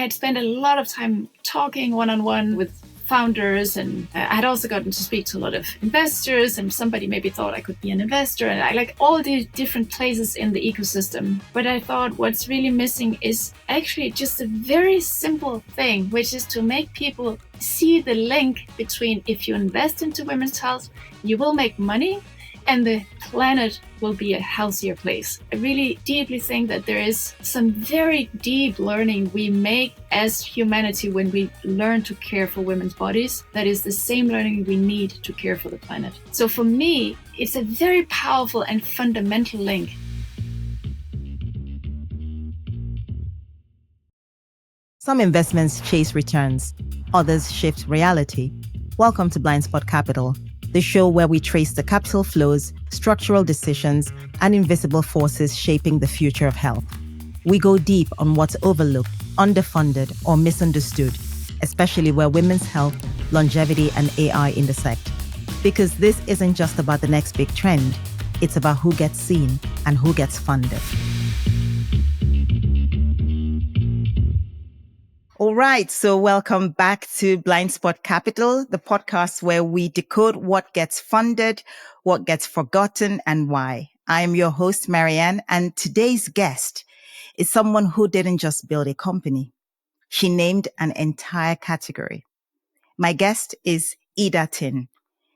had spent a lot of time talking one-on-one with founders, and I had also gotten to speak to a lot of investors, and somebody maybe thought I could be an investor, and I like all the different places in the ecosystem. But I thought what's really missing is actually just a very simple thing, which is to make people see the link between if you invest into women's health, you will make money and the planet will be a healthier place. I really deeply think that there is some very deep learning we make as humanity when we learn to care for women's bodies. That is the same learning we need to care for the planet. So for me, it's a very powerful and fundamental link. Some investments chase returns, others shift reality. Welcome to Blindspot Capital, the show where we trace the capital flows, structural decisions, and invisible forces shaping the future of health. We go deep on what's overlooked, underfunded, or misunderstood, especially where women's health, longevity, and AI intersect. Because this isn't just about the next big trend, it's about who gets seen and who gets funded. All right, so welcome back to Blindspot Capital, the podcast where we decode what gets funded, what gets forgotten, and why. I am your host, Maryann, and today's guest is someone who didn't just build a company. She named an entire category. My guest is Ida Tin.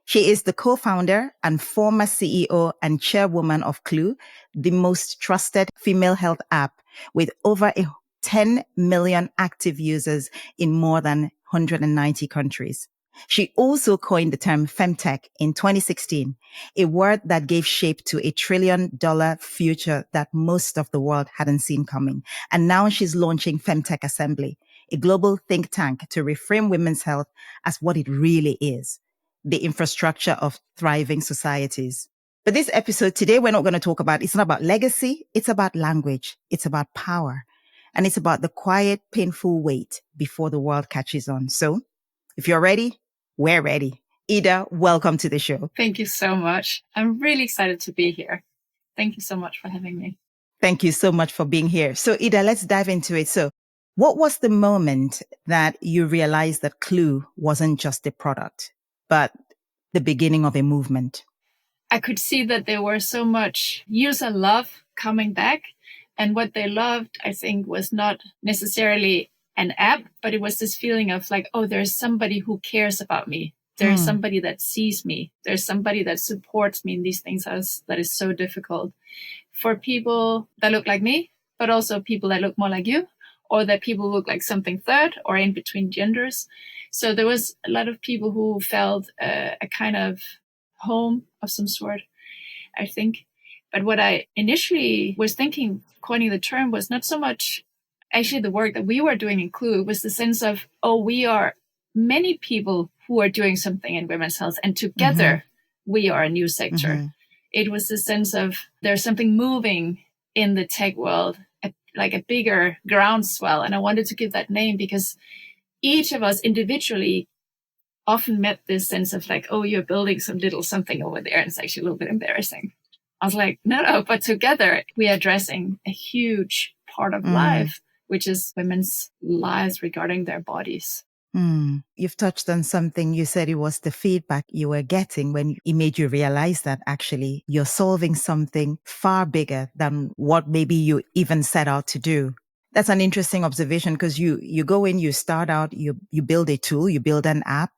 She is the co-founder and former CEO and chairwoman of Clue, the most trusted female health app with over 10 million active users in more than 190 countries. She also coined the term FEMTECH in 2016, a word that gave shape to $1 trillion future that most of the world hadn't seen coming. And now she's launching FEMTECH Assembly, a global think tank to reframe women's health as what it really is, the infrastructure of thriving societies. But this episode today, we're not going to talk about, it's not about legacy, it's about language, it's about power. And it's about the quiet, painful wait before the world catches on. So if you're ready, we're ready. Ida, welcome to the show. Thank you so much. I'm really excited to be here. Thank you so much for having me. Thank you so much for being here. So Ida, let's dive into it. So what was the moment that you realized that Clue wasn't just a product, but the beginning of a movement? I could see that there was so much user love coming back. And what they loved, I think, was not necessarily an app, but it was this feeling of like, oh, there's somebody who cares about me. There's somebody that sees me. There's somebody that supports me in these things that is so difficult for people that look like me, but also people that look more like you, or that people look like something third or in between genders. So there was a lot of people who felt a kind of home of some sort, I think. But what I initially was thinking, coining the term, was not so much actually the work that we were doing in Clue. It was the sense of, oh, we are many people who are doing something in women's health, and together we are a new sector. It was the sense of there's something moving in the tech world, like a bigger groundswell. And I wanted to give that name because each of us individually often met this sense of like, oh, you're building some little something over there. And it's actually a little bit embarrassing. I was like, no, but together we are addressing a huge part of life, which is women's lives regarding their bodies. You've touched on something. You said it was the feedback you were getting when it made you realize that actually you're solving something far bigger than what maybe you even set out to do. That's an interesting observation because you go in, you start out, you build a tool, you build an app,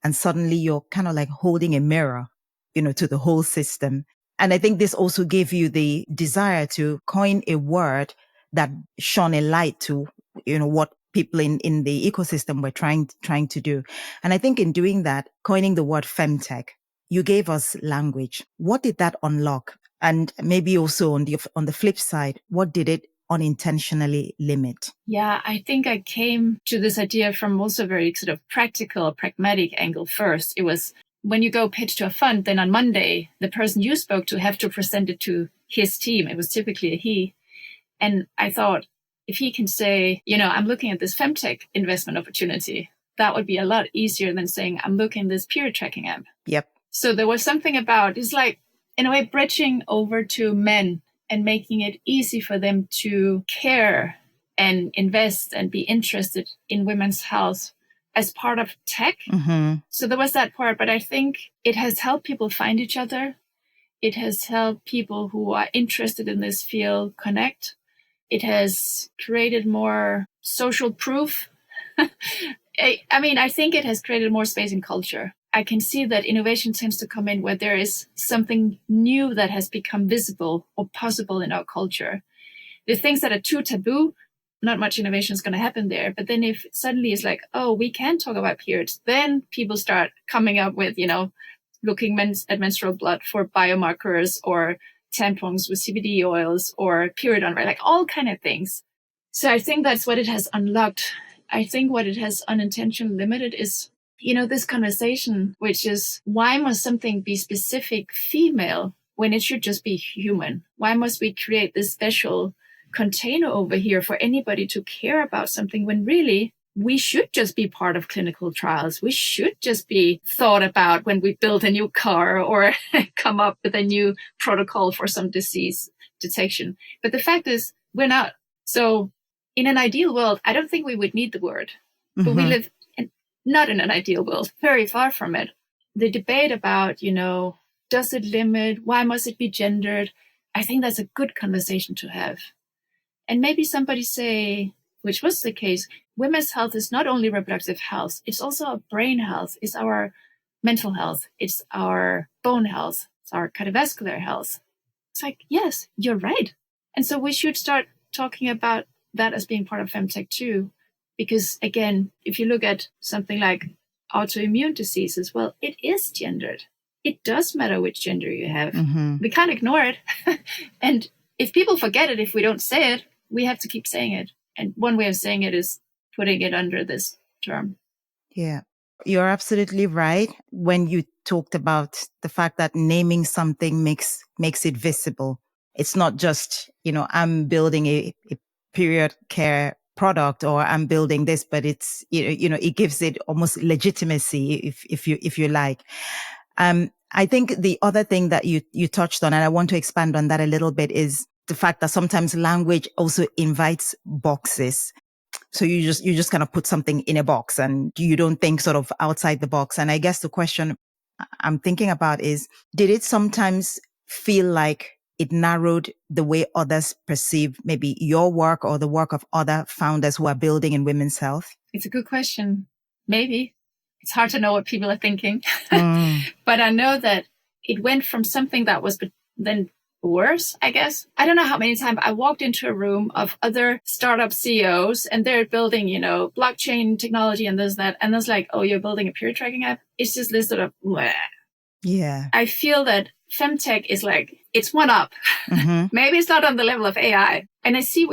and suddenly you're kind of like holding a mirror, to the whole system. And I think this also gave you the desire to coin a word that shone a light to, what people in the ecosystem were trying to do. And I think in doing that, coining the word FEMTECH, you gave us language. What did that unlock? And maybe also on the flip side, what did it unintentionally limit? Yeah, I think I came to this idea from also a very sort of practical, pragmatic angle first. It was, when you go pitch to a fund, then on Monday, the person you spoke to have to present it to his team. It was typically a he. And I thought, if he can say, I'm looking at this FEMTECH investment opportunity, that would be a lot easier than saying, I'm looking at this period tracking app. Yep. So there was something about, it's like, in a way, bridging over to men and making it easy for them to care and invest and be interested in women's health as part of tech. So there was that part, but I think it has helped people find each other. It has helped people who are interested in this field connect. It has created more social proof. I mean, I think it has created more space in culture. I can see that innovation tends to come in where there is something new that has become visible or possible in our culture. The things that are too taboo, not much innovation is going to happen there. But then if suddenly it's like, oh, we can talk about periods, then people start coming up with, looking at menstrual blood for biomarkers or tampons with CBD oils or period unrest, like all kind of things. So I think that's what it has unlocked. I think what it has unintentionally limited is, this conversation, which is why must something be specific female when it should just be human? Why must we create this special container over here for anybody to care about something when really we should just be part of clinical trials? We should just be thought about when we build a new car or come up with a new protocol for some disease detection. But the fact is, we're not. So in an ideal world, I don't think we would need the word, but we live not in an ideal world, very far from it. The debate about, does it limit? Why must it be gendered? I think that's a good conversation to have. And maybe somebody say, which was the case, women's health is not only reproductive health, it's also our brain health, it's our mental health, it's our bone health, it's our cardiovascular health. It's like, yes, you're right. And so we should start talking about that as being part of FEMTECH too. Because again, if you look at something like autoimmune diseases, well, it is gendered. It does matter which gender you have. We can't ignore it. And if people forget it, if we don't say it, we have to keep saying it. And one way of saying it is putting it under this term. Yeah, you're absolutely right. When you talked about the fact that naming something makes it visible. It's not just, I'm building a period care product or I'm building this, but it's, it gives it almost legitimacy if you like. I think the other thing that you touched on, and I want to expand on that a little bit, is the fact that sometimes language also invites boxes. So you just kind of put something in a box and you don't think sort of outside the box. And I guess the question I'm thinking about is, did it sometimes feel like it narrowed the way others perceive maybe your work or the work of other founders who are building in women's health? It's a good question. Maybe. It's hard to know what people are thinking. But I know that it went from something that was then worse, I guess. I don't know how many times I walked into a room of other startup CEOs and they're building, blockchain technology and this, that. And it's like, oh, you're building a period tracking app? It's just this sort of, bleh. Yeah. I feel that FEMTECH is like, it's one up. Maybe it's not on the level of AI. And I see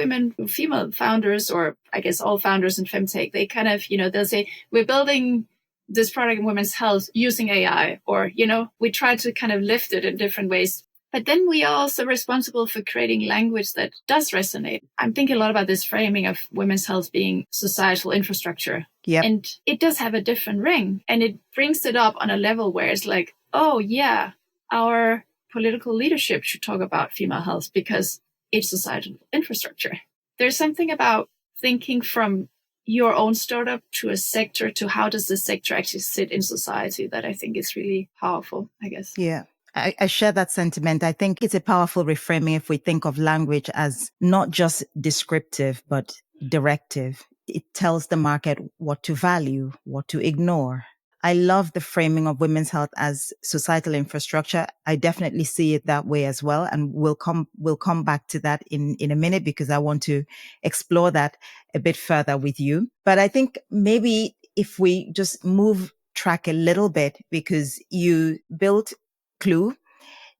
female founders, or I guess all founders in FEMTECH, they kind of, they'll say, we're building this product in women's health using AI, or, we try to kind of lift it in different ways. But then we are also responsible for creating language that does resonate. I'm thinking a lot about this framing of women's health being societal infrastructure. Yep. And it does have a different ring. And it brings it up on a level where it's like, oh, yeah, our political leadership should talk about female health because it's societal infrastructure. There's something about thinking from your own startup to a sector to how does the sector actually sit in society that I think is really powerful, I guess. Yeah. I share that sentiment. I think it's a powerful reframing if we think of language as not just descriptive, but directive. It tells the market what to value, what to ignore. I love the framing of women's health as societal infrastructure. I definitely see it that way as well. And we'll come back to that in a minute because I want to explore that a bit further with you. But I think maybe if we just move track a little bit, because you built Clue,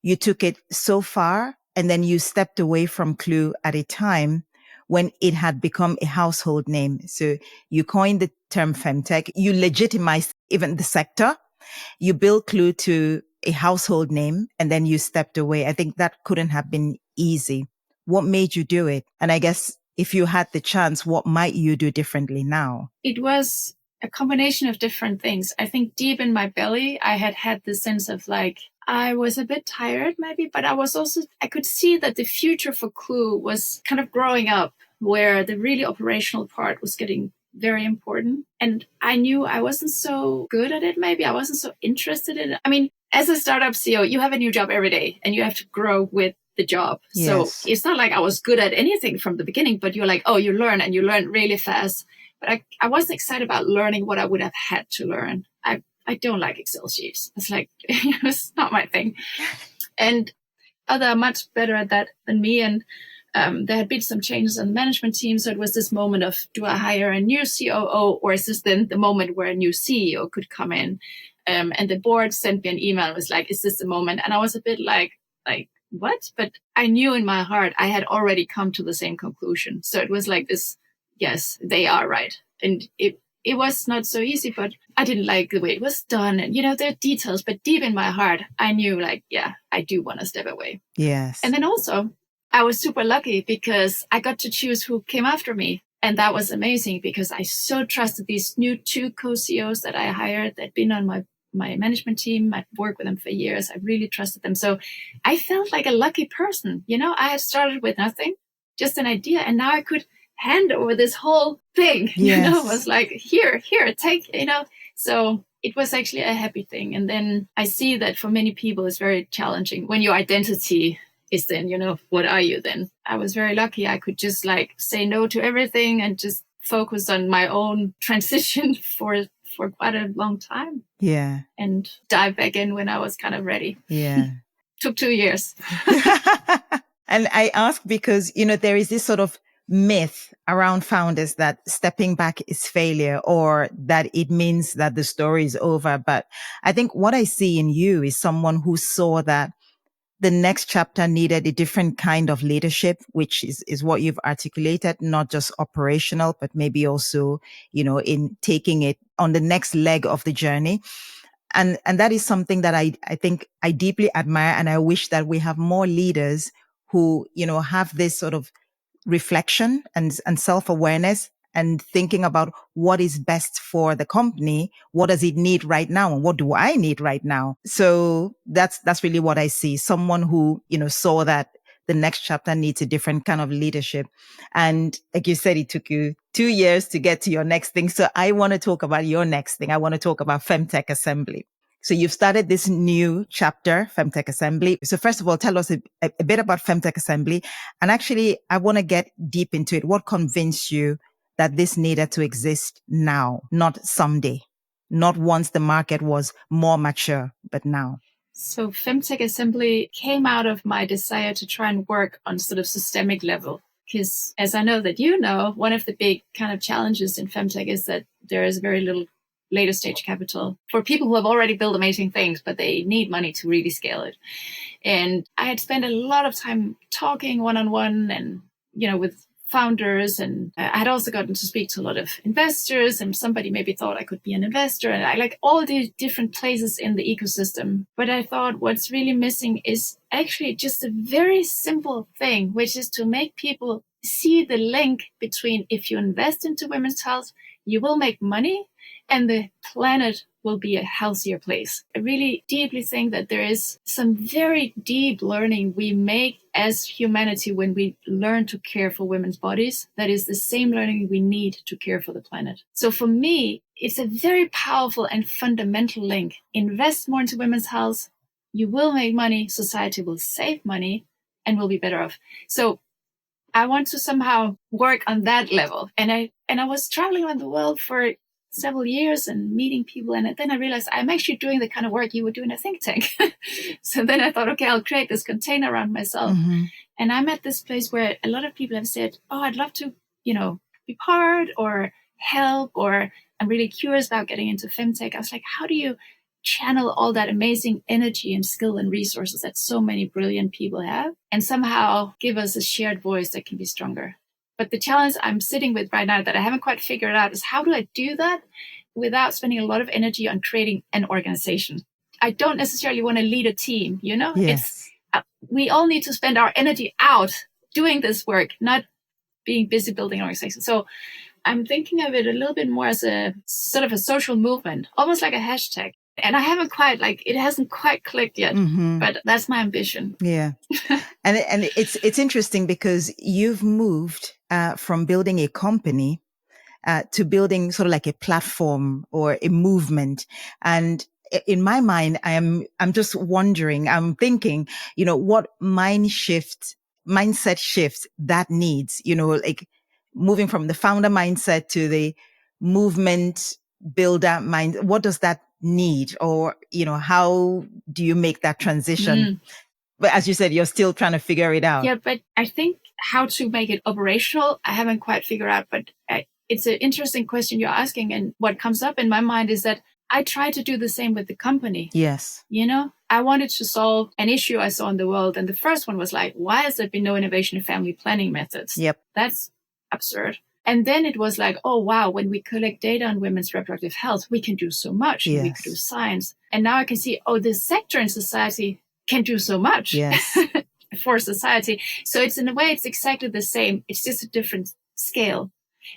you took it so far, and then you stepped away from Clue at a time when it had become a household name. So you coined the term FEMTECH, you legitimized even the sector, you built Clue to a household name, and then you stepped away. I think that couldn't have been easy. What made you do it? And I guess if you had the chance, what might you do differently now? It was a combination of different things. I think deep in my belly, I had this sense of like, I was a bit tired maybe, but I could see that the future for Clue was kind of growing up where the really operational part was getting very important. And I knew I wasn't so good at it. Maybe I wasn't so interested in it. I mean, as a startup CEO, you have a new job every day and you have to grow with the job. Yes. So it's not like I was good at anything from the beginning, but you're like, oh, you learn and you learn really fast. But I wasn't excited about learning what I would have had to learn. I don't like Excel sheets. It's like, it's not my thing. And others are much better at that than me. And there had been some changes on the management team. So it was this moment of, do I hire a new COO, or is this then the moment where a new CEO could come in? And the board sent me an email and was like, is this the moment? And I was a bit like, what? But I knew in my heart, I had already come to the same conclusion. So it was like this, yes, they are right. And it was not so easy, but I didn't like the way it was done. And, there are details, but deep in my heart, I knew like, yeah, I do want to step away. Yes. And then also, I was super lucky because I got to choose who came after me. And that was amazing because I so trusted these new 2 co-CEOs that I hired that had been on my management team. I'd worked with them for years. I really trusted them. So I felt like a lucky person. I had started with nothing, just an idea. And now I could hand over this whole thing. Yes. It was like, here, take, So it was actually a happy thing. And then I see that for many people, it's very challenging when your identity is then, what are you then? I was very lucky. I could just say no to everything and just focus on my own transition for quite a long time. Yeah. And dive back in when I was kind of ready. Yeah. Took 2 years. And I ask because, there is this sort of myth around founders that stepping back is failure or that it means that the story is over. But I think what I see in you is someone who saw that the next chapter needed a different kind of leadership, which is what you've articulated, not just operational, but maybe also, in taking it on the next leg of the journey. And that is something that I think I deeply admire. And I wish that we have more leaders who, have this sort of reflection and self-awareness and thinking about what is best for the company. What does it need right now? And what do I need right now? So that's really what I see. Someone who, saw that the next chapter needs a different kind of leadership. And like you said, it took you 2 years to get to your next thing. So I want to talk about your next thing. I want to talk about FEMTECH Assembly. So you've started this new chapter, FEMTECH Assembly. So first of all, tell us a bit about FEMTECH Assembly. And actually, I want to get deep into it. What convinced you that this needed to exist now, not someday, not once the market was more mature, but now? So FEMTECH Assembly came out of my desire to try and work on sort of systemic level. Because as I know that one of the big kind of challenges in FEMTECH is that there is very little later stage capital for people who have already built amazing things, but they need money to really scale it. And I had spent a lot of time talking one-on-one and, with founders. And I had also gotten to speak to a lot of investors, and somebody maybe thought I could be an investor. And I like all these different places in the ecosystem. But I thought what's really missing is actually just a very simple thing, which is to make people see the link between if you invest into women's health, you will make money and the planet will be a healthier place. I really deeply think that there is some very deep learning we make as humanity when we learn to care for women's bodies. That is the same learning we need to care for the planet. So for me, it's a very powerful and fundamental link. Invest more into women's health. You will make money. Society will save money and will be better off. So I want to somehow work on that level. And I was traveling around the world for several years and meeting people. And then I realized I'm actually doing the kind of work you would do in a think tank. So then I thought, okay, I'll create this container around myself. Mm-hmm. And I'm at this place where a lot of people have said, oh, I'd love to, be part or help, or I'm really curious about getting into FEMTECH. I was like, how do you channel all that amazing energy and skill and resources that so many brilliant people have and somehow give us a shared voice that can be stronger? But the challenge I'm sitting with right now that I haven't quite figured out is how do I do that without spending a lot of energy on creating an organization? I don't necessarily want to lead a team, Yes. We all need to spend our energy out doing this work, not being busy building an organization. So I'm thinking of it a little bit more as a sort of a social movement, almost like a hashtag. And I haven't quite, it hasn't quite clicked yet, but that's my ambition. Yeah. And it's interesting because you've moved from building a company to building sort of like a platform or a movement. And in my mind, I'm just wondering, I'm thinking, what mindset shift that needs, like moving from the founder mindset to the movement builder mind. What does that need? Or, how do you make that transition? But as you said, you're still trying to figure it out. Yeah, but I think how to make it operational, I haven't quite figured out, but it's an interesting question you're asking. And what comes up in my mind is that I try to do the same with the company. Yes. I wanted to solve an issue I saw in the world. And the first one was like, why has there been no innovation in family planning methods? Yep. That's absurd. And then it was like, oh, wow, when we collect data on women's reproductive health, we can do so much. Yes. And we can do science. And now I can see, this sector in society can do so much. Yes. For society. So it's in a way, it's exactly the same. It's just a different scale.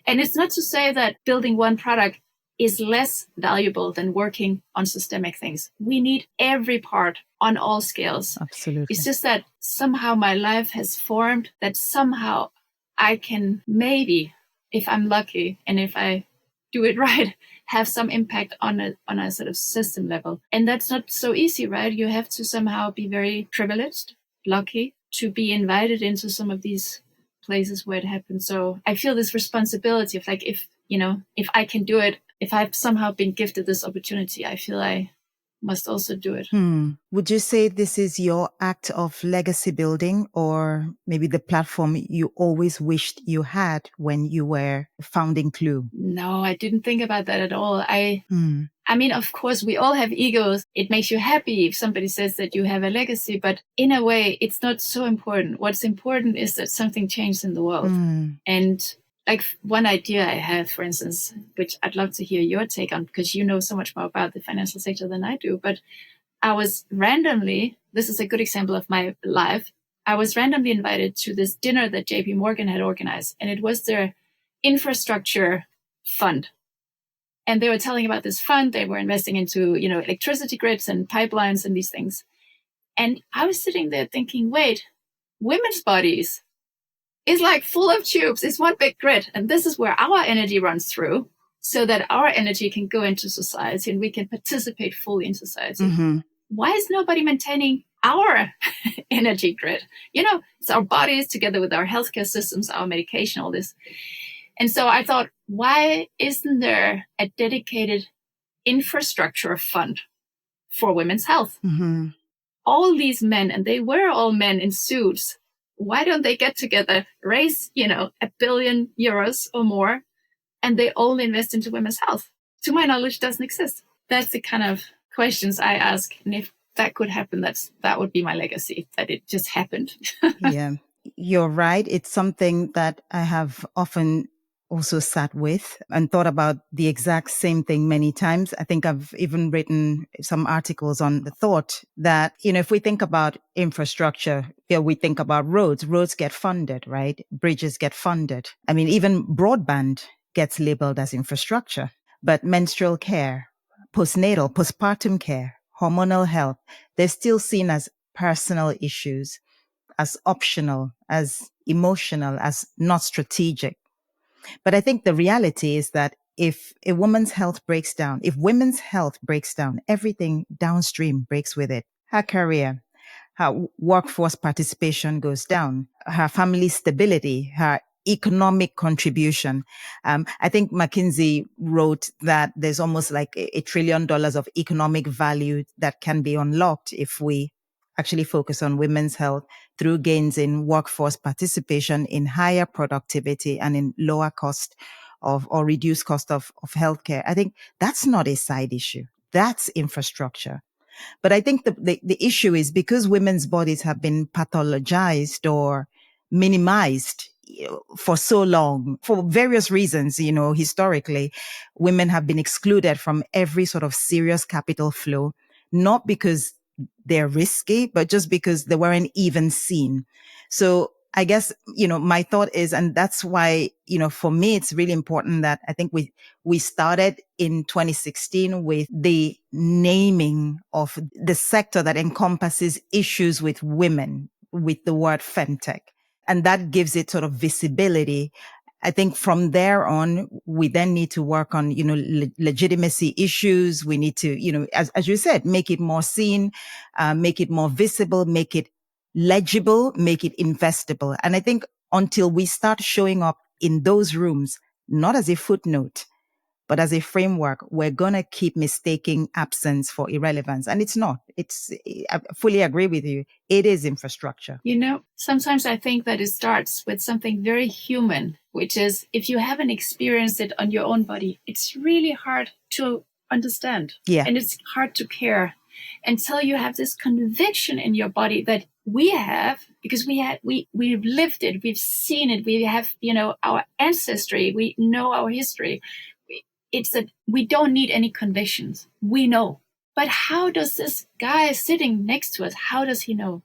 And it's not to say that building one product is less valuable than working on systemic things. We need every part on all scales. Absolutely. It's just that somehow my life has formed that somehow I can maybe, if I'm lucky and if I do it right, have some impact on a sort of system level. And that's not so easy, right? You have to somehow be very privileged, lucky to be invited into some of these places where it happens. So I feel this responsibility of like, if I can do it, if I've somehow been gifted this opportunity, I feel I must also do it. Would you say this is your act of legacy building, or maybe the platform you always wished you had when you were founding Clue? No, I didn't think about that at all. I mean, of course, we all have egos. It makes you happy if somebody says that you have a legacy, but in a way, it's not so important. What's important is that something changed in the world. And like one idea I have, for instance, which I'd love to hear your take on, because you know so much more about the financial sector than I do, but I was randomly, this is a good example of my life, I was randomly invited to this dinner that JP Morgan had organized, and it was their infrastructure fund. And they were telling about this fund. They were investing into, electricity grids and pipelines and these things. And I was sitting there thinking, wait, women's bodies is like full of tubes. It's one big grid. And this is where our energy runs through so that our energy can go into society and we can participate fully in society. Why is nobody maintaining our energy grid? It's our bodies together with our healthcare systems, our medication, all this. And so I thought, why isn't there a dedicated infrastructure fund for women's health? All these men, and they were all men in suits, why don't they get together, raise, €1 billion or more, and they all invest into women's health? To my knowledge, doesn't exist. That's the kind of questions I ask. And if that could happen, that would be my legacy, that it just happened. Yeah, you're right. It's something that I have often also sat with and thought about the exact same thing many times. I think I've even written some articles on the thought that, if we think about infrastructure, we think about roads get funded, right? Bridges get funded. I mean, even broadband gets labeled as infrastructure, but menstrual care, postpartum care, hormonal health, they're still seen as personal issues, as optional, as emotional, as not strategic. But I think the reality is that if women's health breaks down, everything downstream breaks with it. Her career, her workforce participation goes down, her family stability, her economic contribution. I think McKinsey wrote that there's almost like $1 trillion of economic value that can be unlocked if we actually focus on women's health through gains in workforce participation, in higher productivity, and in lower cost or reduced cost of healthcare. I think that's not a side issue. That's infrastructure. But I think the issue is because women's bodies have been pathologized or minimized for so long, for various reasons, historically, women have been excluded from every sort of serious capital flow, not because they're risky, but just because they weren't even seen. So I guess, my thought is, and that's why, for me, it's really important that I think we started in 2016 with the naming of the sector that encompasses issues with women with the word FEMTECH. And that gives it sort of visibility. I think from there on, we then need to work on, legitimacy issues. We need to, as you said, make it more seen, make it more visible, make it legible, make it investable. And I think until we start showing up in those rooms, not as a footnote, but as a framework, we're going to keep mistaking absence for irrelevance. And it's not. I fully agree with you. It is infrastructure. Sometimes I think that it starts with something very human, which is if you haven't experienced it on your own body, it's really hard to understand. Yeah. And it's hard to care until you have this conviction in your body that we have, because we've lived it, we've seen it, we have, our ancestry, we know our history. It's that we don't need any convictions. We know. But how does this guy sitting next to us, how does he know?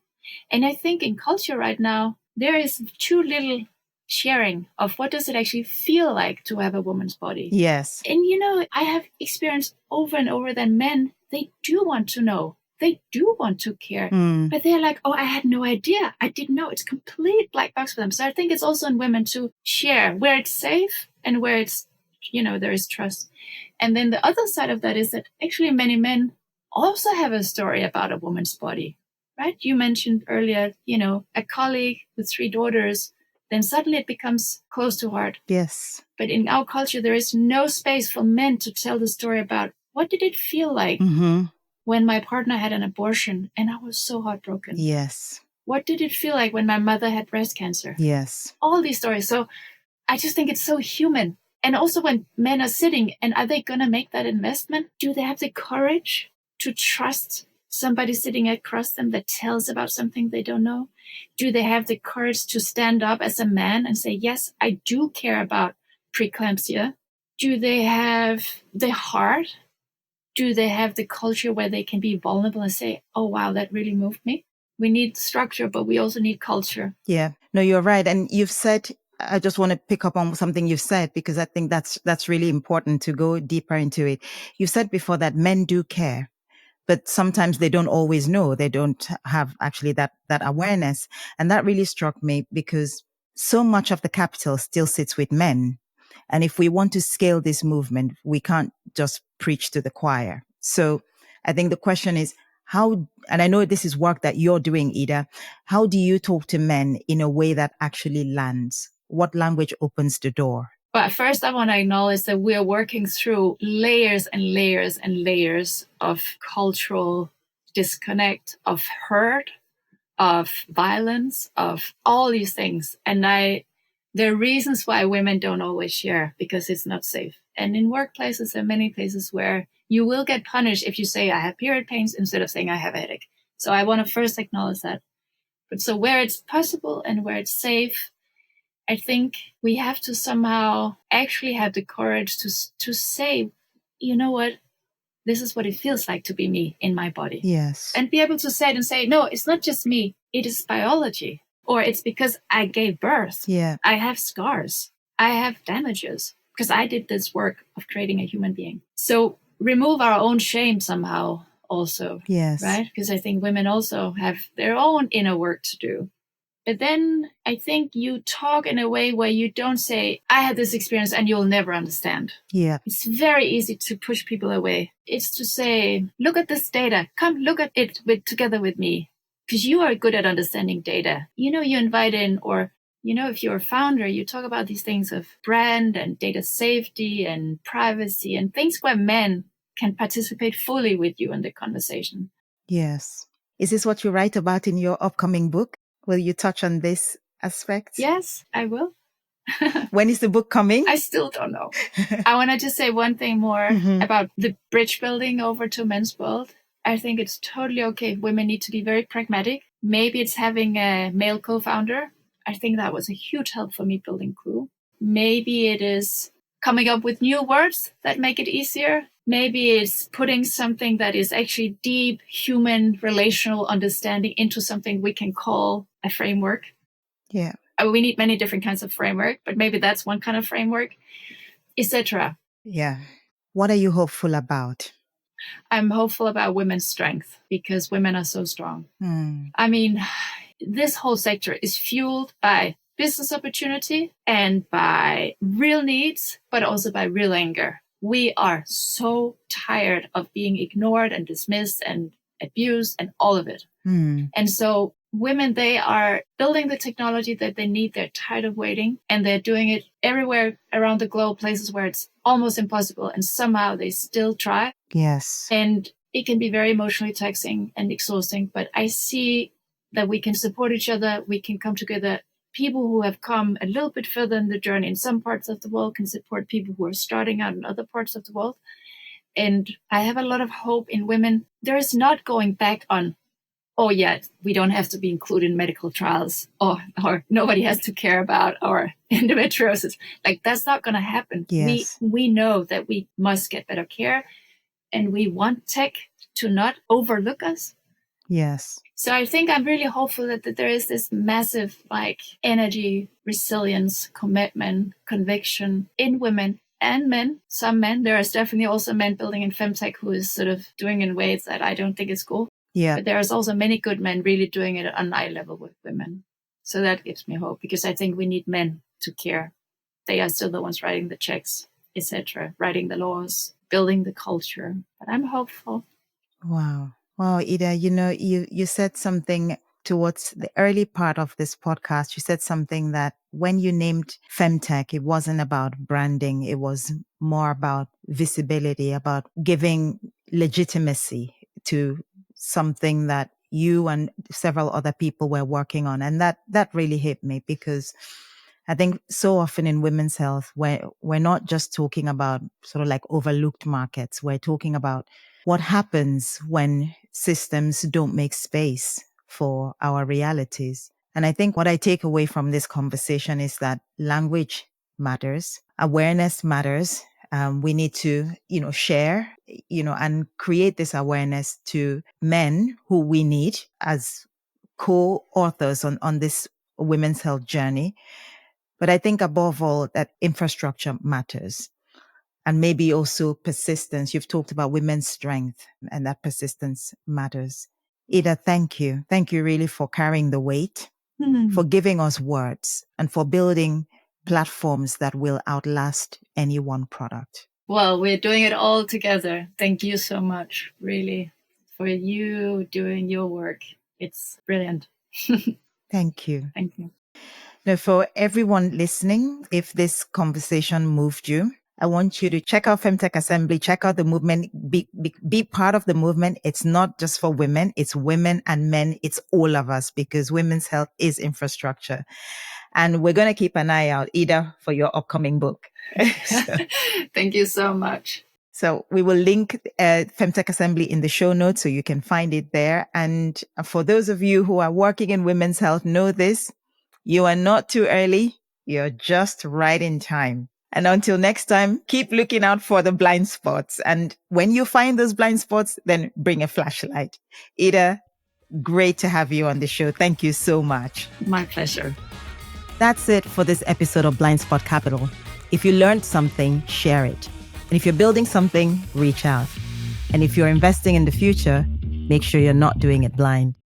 And I think in culture right now, there is too little sharing of what does it actually feel like to have a woman's body. Yes. And, I have experienced over and over that men, they do want to know. They do want to care. But they're like, oh, I had no idea. I didn't know. It's complete black box for them. So I think it's also in women to share where it's safe and where it's, there is trust. And then the other side of that is that actually many men also have a story about a woman's body, right? You mentioned earlier, a colleague with 3 daughters, then suddenly it becomes close to heart. Yes. But in our culture, there is no space for men to tell the story about what did it feel like when my partner had an abortion and I was so heartbroken. Yes. What did it feel like when my mother had breast cancer? Yes. All these stories. So I just think it's so human. And also when men are sitting, and are they going to make that investment? Do they have the courage to trust somebody sitting across them that tells about something they don't know? Do they have the courage to stand up as a man and say, yes, I do care about preeclampsia? Do they have the heart? Do they have the culture where they can be vulnerable and say, oh, wow, that really moved me? We need structure, but we also need culture. Yeah, no, you're right. And you've said, I just want to pick up on something you've said, because I think that's really important to go deeper into it. You said before that men do care, but sometimes they don't always know. They don't have actually that awareness. And that really struck me because so much of the capital still sits with men. And if we want to scale this movement, we can't just preach to the choir. So I think the question is, how, and I know this is work that you're doing, Ida, how do you talk to men in a way that actually lands? What language opens the door? But first, I want to acknowledge that we are working through layers and layers and layers of cultural disconnect, of hurt, of violence, of all these things. And there are reasons why women don't always share, because it's not safe. And in workplaces, there are many places where you will get punished if you say, I have period pains, instead of saying I have a headache. So I want to first acknowledge that. But so where it's possible and where it's safe, I think we have to somehow actually have the courage to say, you know what, this is what it feels like to be me in my body. Yes. And be able to say it and say, no, it's not just me. It is biology. Or it's because I gave birth. Yeah. I have scars. I have damages because I did this work of creating a human being. So remove our own shame somehow also. Yes. Right? Because I think women also have their own inner work to do. But then I think you talk in a way where you don't say, I had this experience and you'll never understand. Yeah. It's very easy to push people away. It's to say, look at this data. Come look at it together with me. Because you are good at understanding data. You invite in, or, if you're a founder, you talk about these things of brand and data safety and privacy and things where men can participate fully with you in the conversation. Yes. Is this what you write about in your upcoming book? Will you touch on this aspect? Yes, I will. When is the book coming? I still don't know. I want to just say one thing more about the bridge building over to men's world. I think it's totally okay. Women need to be very pragmatic. Maybe it's having a male co-founder. I think that was a huge help for me building Crew. Maybe it is coming up with new words that make it easier. Maybe it's putting something that is actually deep human relational understanding into something we can call a framework. Yeah. We need many different kinds of framework, but maybe that's one kind of framework, etc. Yeah. What are you hopeful about? I'm hopeful about women's strength because women are so strong. I mean, this whole sector is fueled by business opportunity and by real needs, but also by real anger. We are so tired of being ignored and dismissed and abused and all of it. And so women, they are building the technology that they need. They're tired of waiting, and they're doing it everywhere around the globe, places where it's almost impossible. And somehow they still try. Yes. And it can be very emotionally taxing and exhausting. But I see that we can support each other. We can come together. People who have come a little bit further in the journey in some parts of the world can support people who are starting out in other parts of the world. And I have a lot of hope in women. There is not going back on, oh, yeah, we don't have to be included in medical trials, or nobody has to care about our endometriosis. Like, that's not going to happen. Yes. We know that we must get better care, and we want tech to not overlook us. Yes. So I think I'm really hopeful that there is this massive energy, resilience, commitment, conviction in women and men. Some men, there is definitely also men building in FEMTECH who is sort of doing in ways that I don't think is cool. Yeah. But there's also many good men really doing it on eye level with women. So that gives me hope, because I think we need men to care. They are still the ones writing the checks, etc., writing the laws, building the culture. But I'm hopeful. Wow. Wow, Ida, you said something towards the early part of this podcast. You said something that when you named FEMTECH, it wasn't about branding. It was more about visibility, about giving legitimacy to something that you and several other people were working on. And that really hit me, because I think so often in women's health, we're not just talking about sort of like overlooked markets. We're talking about what happens when systems don't make space for our realities. And I think what I take away from this conversation is that language matters, awareness matters. We need to, share, and create this awareness to men who we need as co-authors on this women's health journey. But I think above all that infrastructure matters, and maybe also persistence. You've talked about women's strength, and that persistence matters. Ida, thank you. Thank you really for carrying the weight, for giving us words, and for building platforms that will outlast any one product. Well, we're doing it all together. Thank you so much, really, for you doing your work. It's brilliant. Thank you. Thank you. Now, for everyone listening, if this conversation moved you, I want you to check out FEMTECH Assembly, check out the movement, be part of the movement. It's not just for women, it's women and men, it's all of us, because women's health is infrastructure. And we're going to keep an eye out, Ida, for your upcoming book. Thank you so much. So we will link FEMTECH Assembly in the show notes so you can find it there. And for those of you who are working in women's health, know this: you are not too early. You're just right in time. And until next time, keep looking out for the blind spots. And when you find those blind spots, then bring a flashlight. Ida, great to have you on the show. Thank you so much. My pleasure. That's it for this episode of Blindspot Capital. If you learned something, share it. And if you're building something, reach out. And if you're investing in the future, make sure you're not doing it blind.